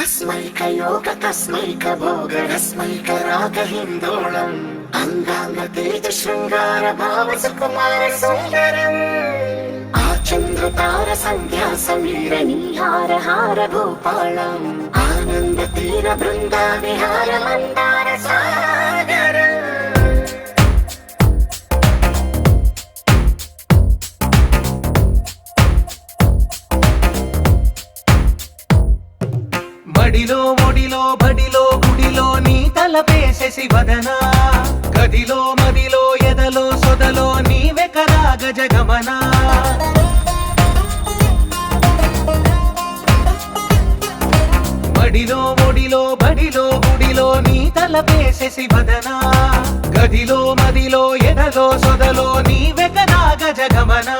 अस्मैक योग तस्मैक भोग रस्मैक राग हिंदोलम अंगांग तेज शृंगार भाव सुकुमार सुंदरम आचंद्र तार संध्या समीर निहार हार भूपालम आनंद तीर बृंदा विहार मंदार सागर మడిలో ఒడిలో బడిలో గుడిలో నీ తలపేసేసి వదనా గదిలో మదిలో ఎదలో సొదలో నీవే కదా గజగమనా మడిలో ఒడిలో బడిలో గుడిలో నీ తలపేసేసి వదనా గదిలో మదిలో ఎదలో సొదలో నీవే కదా గజగమనా